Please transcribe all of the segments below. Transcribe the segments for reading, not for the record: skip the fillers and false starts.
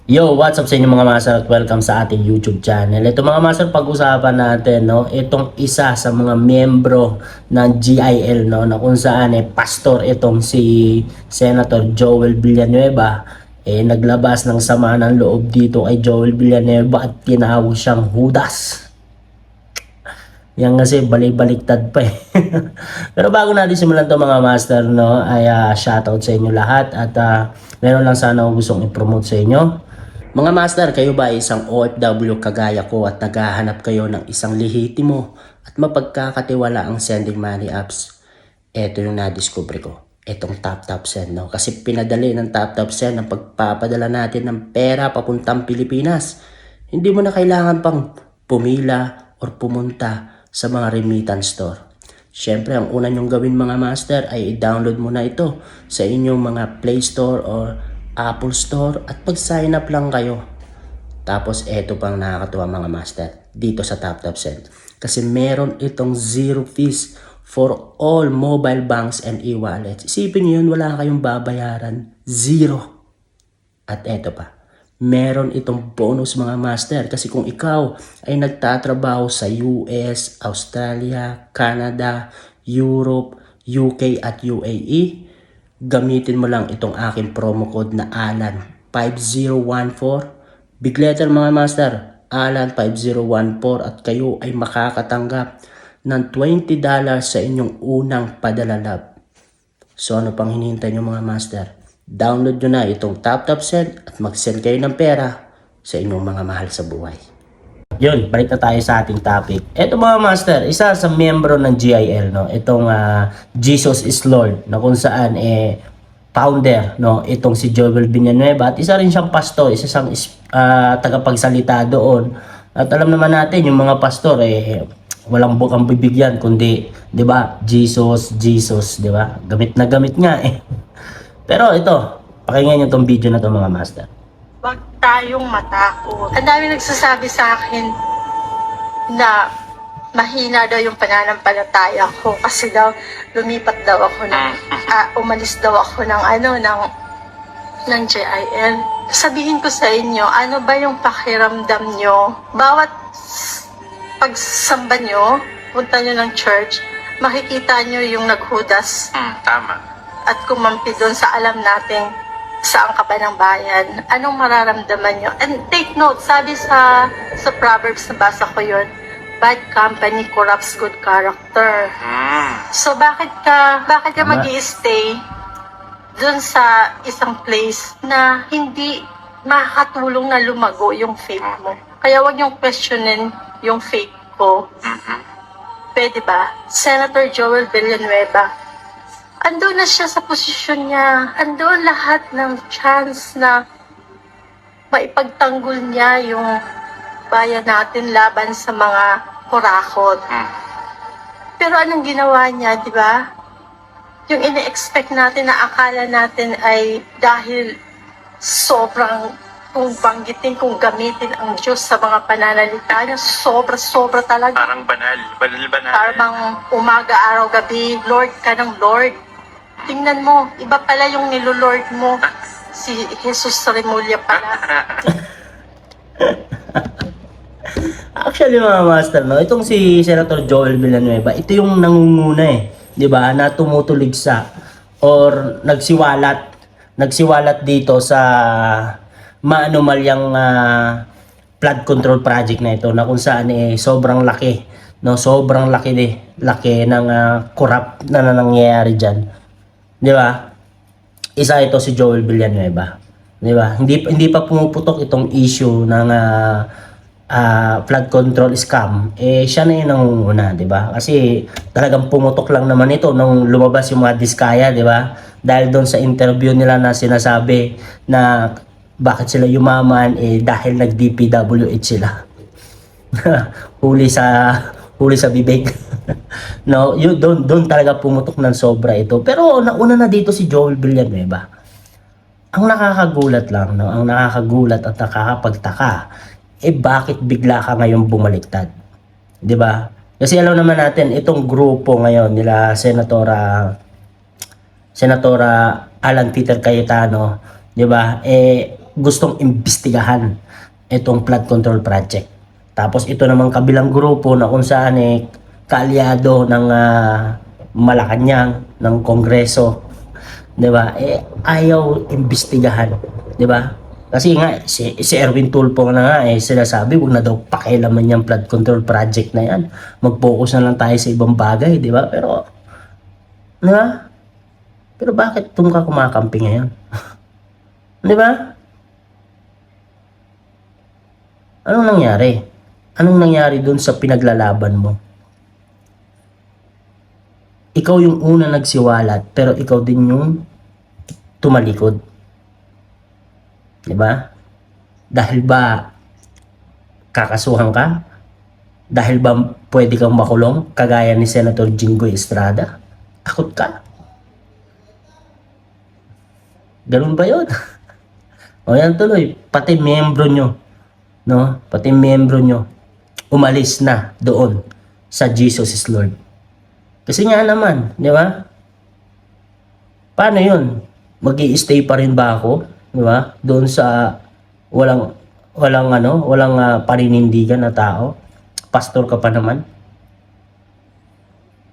Yo, what's up sa inyo mga master at welcome sa ating YouTube channel. Ito mga master, pag-usapan natin, no, itong isa sa mga miyembro ng GIL, no, na kung saan pastor itong si Senator Joel Villanueva, naglabas ng sama ng loob dito kay Joel Villanueva at tinawag siyang Judas. Yan kasi balik-baliktad pa eh. Pero bago natin simulan to mga master, no, ay shoutout sa inyo lahat at meron lang sana akong gustong i-promote sa inyo. Mga master, kayo ba ay isang OFW kagaya ko at naghahanap kayo ng isang lehitimo at mapagkakatiwala ang sending money apps? Ito yung nadiscover ko. Itong TapTap Send, no? Kasi pinadali ng TapTap Send ang pagpapadala natin ng pera papuntang Pilipinas. Hindi mo na kailangan pang pumila or pumunta sa mga remittance store. Siyempre, ang una nyong gawin mga master ay i-download mo na ito sa inyong mga Play Store or Apple Store at pag-sign up lang kayo. Tapos eto pang nakakatuwa mga master dito sa TapTap Send. Kasi meron itong zero fees for all mobile banks and e-wallets. Isipin nyo yun, wala kayong babayaran. Zero. At eto pa, meron itong bonus mga master. Kasi kung ikaw ay nagtatrabaho sa US, Australia, Canada, Europe, UK at UAE, gamitin mo lang itong aking promo code na ALAN5014. Big letter mga master, ALAN5014 at kayo ay makakatanggap ng $20 sa inyong unang padala. So ano pang hinihintay nyo mga master? Download nyo na itong TapTap Send at mag-send kayo ng pera sa inyong mga mahal sa buhay. Yun, balik na tayo sa ating topic. Ito mga master, isa sa miyembro ng GIL, no? Itong Jesus is Lord, na kung saan founder, no? Itong si Joel Villanueva at isa rin siyang pastor, isa siyang tagapagsalita doon. At alam naman natin yung mga pastor walang bukang bibigyan kundi, 'di ba? Jesus, 'di ba? Gamit na gamit nga eh. Pero ito, pakinggan niyo tong video na to mga master. Huwag tayong matakot. Ang dami nagsasabi sa akin na mahina daw yung pananampalataya ko kasi daw lumipat daw ako umalis daw ako ng JIL. Sabihin ko sa inyo, ano ba yung pakiramdam nyo? Bawat pagsamba nyo, punta nyo ng church, makikita nyo yung naghudas. Tama. At kumampi doon sa alam nating saan ka ba ng bayan, anong mararamdaman nyo? And take note, sabi sa Proverbs, nabasa ko yun, bad company corrupts good character. So bakit ka mag-i-stay dun sa isang place na hindi makakatulong na lumago yung faith mo? Kaya wag yung questionin yung faith ko. Pwede ba? Senator Joel Villanueva, andun na siya sa posisyon niya. Andun lahat ng chance na maipagtanggol niya yung bayan natin laban sa mga kurakot. Pero anong ginawa niya, di ba? Yung ine-expect natin na akala natin ay dahil sobrang kung banggitin, kung gamitin ang Diyos sa mga pananalita niya, sobra-sobra talaga. Parang banal. Parang umaga, araw, gabi, Lord ka ng Lord. Tingnan mo, iba pala yung nilolord mo. Si Jesus Remulla pala. Actually mga master, no, itong si Senator Joel Villanueva, ito yung nangunguna eh, 'di ba? Na tumutuligsa or nagsiwalat dito sa maanumalyang flood control project na ito na kung saan sobrang laki, no, sobrang laki ng corrupt na nangyayari diyan. 'Di ba? Isa ito si Joel Villanueva. 'Di ba? Hindi pa pumuputok itong issue ng flood control scam. Siya na 'yung nangunguna, 'di ba? Kasi talagang pumutok lang naman ito nung lumabas yung mga diskaya, 'di ba? Dahil doon sa interview nila na sinasabi na bakit sila yumaman dahil nag-DPWH sila. huli sa bibig. No, yun doon talaga pumutok ng sobra ito. Pero nauna na dito si Joel Villanueva. Ang nakakagulat lang, no, ang nakakagulat at nakakapagtaka, bakit bigla ka ngayon bumaliktad? 'Di ba? Kasi alam naman natin itong grupo ngayon nila Senatora Alan Peter Cayetano, 'di ba? gustong imbestigahan itong flood control project. Tapos ito namang kabilang grupo na kung saan kaalyado ng Malacanang, ng Kongreso, 'di ba? Ayaw imbestigahan, 'di ba? Kasi nga si Erwin Tulfo na nga sinasabi wag na daw pakialaman yung flood control project na yan. Mag-focus na lang tayo sa ibang bagay, 'di ba? Pero 'di ba? Pero bakit tum ka kumakampi ngayon? 'Di ba? Anong nangyari? Anong nangyari doon sa pinaglalaban mo? Ikaw yung una nagsiwalat, pero ikaw din yung tumalikod. 'Di ba? Dahil ba kakasuhan ka? Dahil ba pwede kang makulong kagaya ni Senator Jinggoy Estrada? Takot ka? Ganun ba 'yon? O yan tuloy, pati miyembro nyo, no? Pati miyembro nyo umalis na doon sa Jesus is Lord. Kasi nga naman, di ba? Paano 'yun? Magi-stay pa rin ba ako, di ba? Doon sa walang paninindigan na tao. Pastor ka pa naman.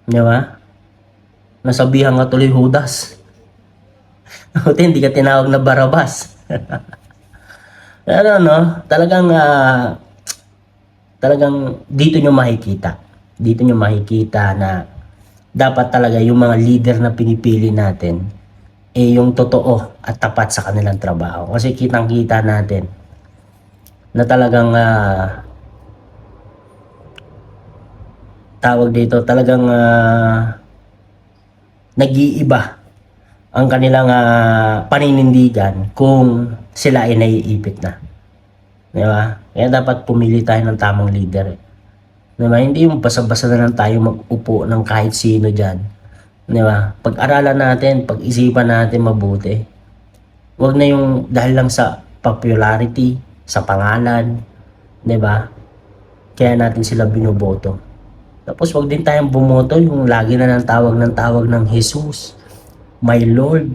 Di ba? Nasabihan nga tuloy Judas. Buti hindi ka tinawag na Barabas. Pero talagang dito nyo makikita. Dito nyo makikita na dapat talaga yung mga leader na pinipili natin yung totoo at tapat sa kanilang trabaho. Kasi kitang-kita natin na talagang nag-iiba ang kanilang paninindigan kung sila ay naiipit na. Di ba? Kaya dapat pumili tayo ng tamang leader. Di ba? Hindi yung basa-basa na lang tayo mag-upo ng kahit sino dyan. Di ba? Pag-aralan natin, pag-isipan natin mabuti. Huwag na yung dahil lang sa popularity, sa pangalan. Di ba? Kaya natin sila binoboto. Tapos wag din tayong bumoto yung lagi na ng tawag ng Jesus, my Lord.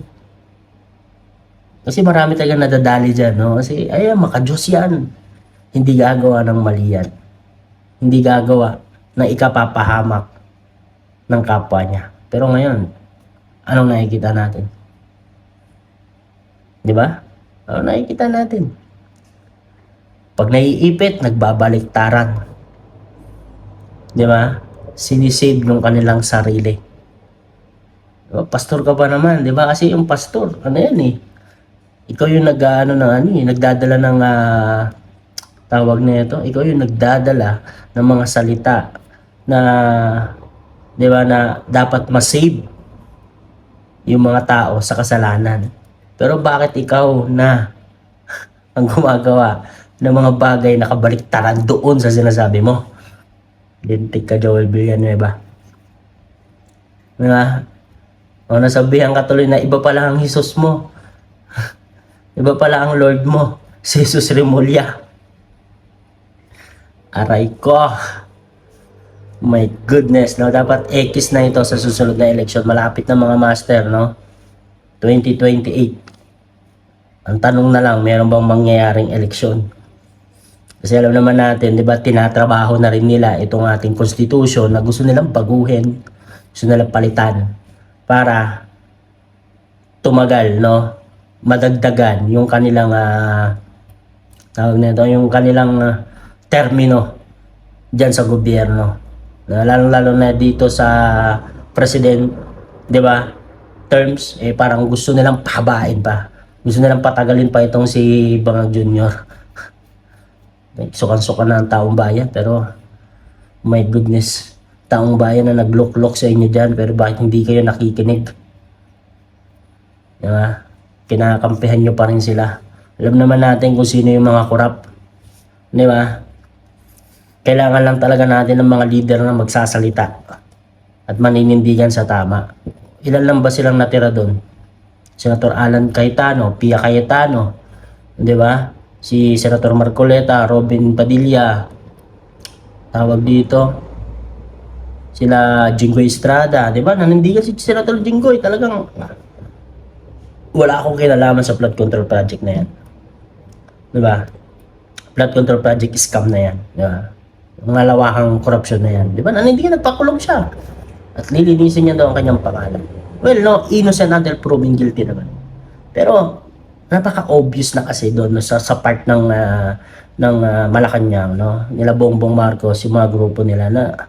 Kasi marami talaga nadadali dyan, no? Kasi, maka-Diyos yan. Hindi gagawa ng mali yan. Hindi gagawa na ikapapahamak ng kapwa niya. Pero ngayon, anong nakikita natin? Di ba? Anong nakikita natin? Pag naiipit, nagbabaliktaran. Di ba? Sinisave yung kanilang sarili. Diba? Pastor ka pa naman, di ba? Kasi yung pastor, ikaw yung nagdadala ng tawag na ito. Ikaw yung nagdadala ng mga salita na, di ba, na dapat ma-save yung mga tao sa kasalanan. Pero bakit ikaw na ang gumagawa ng mga bagay na kabaliktaran doon sa sinasabi mo? Lintik ka, Joel Villanueva. Diba? O nasabihan ka tuloy na iba pala ang Jesus mo. Iba pala ang Lord mo. Si Jesus Remulla. Aray ko. My goodness, no? Dapat X na ito sa susunod na eleksyon. Malapit na mga master, no? 2028. Ang tanong na lang, meron bang mangyayaring eleksyon? Kasi alam naman natin, di ba, tinatrabaho na rin nila itong ating constitution na gusto nilang baguhin, gusto nilang palitan para tumagal, no? Madagdagan yung kanilang tawag nito, yung kanilang termino diyan sa gobyerno. Lalo na dito sa president, 'di ba? Terms parang gusto nilang pahabain pa. Gusto nilang patagalin pa itong si Bangag Jr. Sukan-sukan na ang taong bayan, pero my goodness, taong bayan na nagloklok sa inyo diyan, pero bakit hindi kayo nakikinig? 'Di ba? Kinakampihan nyo pa rin sila. Alam naman natin kung sino yung mga korap. Di ba? Kailangan lang talaga natin ng mga leader na magsasalita at maninindigan sa tama. Ilan lang ba silang natira doon? Senator Alan Cayetano, Pia Cayetano, di ba? Si Senator Marcoleta, Robin Padilla, tawag dito, sila Jinggoy Estrada, di ba? Nanindigan si Senator Jinggoy, talagang wala akong kinalaman sa flood control project na yan. Di ba? Flood control project scam na yan. Di ba? Malawakang korupsyon na yan. Di ba? Nanindigan, nagpakulong siya. At lilinisin niya daw ang kanyang pangalan. Well, no, innocent until proven guilty naman. Pero, napaka-obvious na kasi doon no, sa part ng Malacanang, no? Nila Bongbong Marcos, yung mga grupo nila na,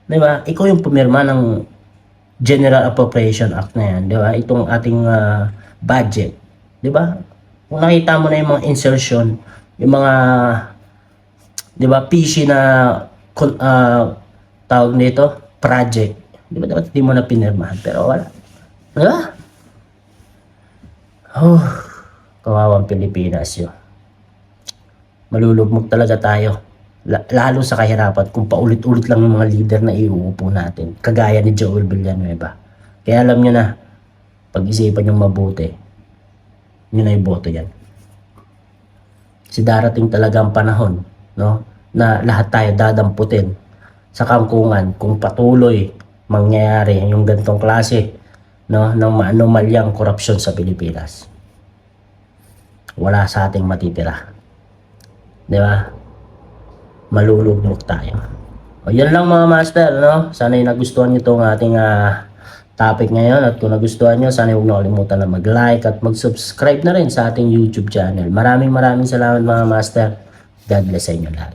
di ba? Ikaw yung pumirma ng General Appropriation Act na yan, di ba? Itong ating budget, di ba? Kung nakita mo na yung mga insertion, yung mga, di ba, PC na tawag nito, project, di ba, dapat hindi mo na pinirmahan, pero wala. Di ba? Oh, kawawang Pilipinas yun. Malulugmok talaga tayo. Lalo sa kahirapan kung paulit-ulit lang yung mga leader na iuupo natin. Kagaya ni Joel Villanueva. Kaya alam nyo na, pag-isipan yung mabuti, yun na yung boto yan. Si darating talaga ang panahon, no, na lahat tayo dadamputin sa kangkungan kung patuloy mangyayari yung gantong klase, no, ng maanomalyang korupsyon sa Pilipinas. Wala sa ating matitira. Di ba? Malulugmok tayo. O yan lang mga master, no? Sana yung nagustuhan nyo itong ating topic ngayon. At kung nagustuhan nyo, sana huwag nakalimutan na mag-like at mag-subscribe na rin sa ating YouTube channel. Maraming salamat mga master. God bless sa inyo lahat.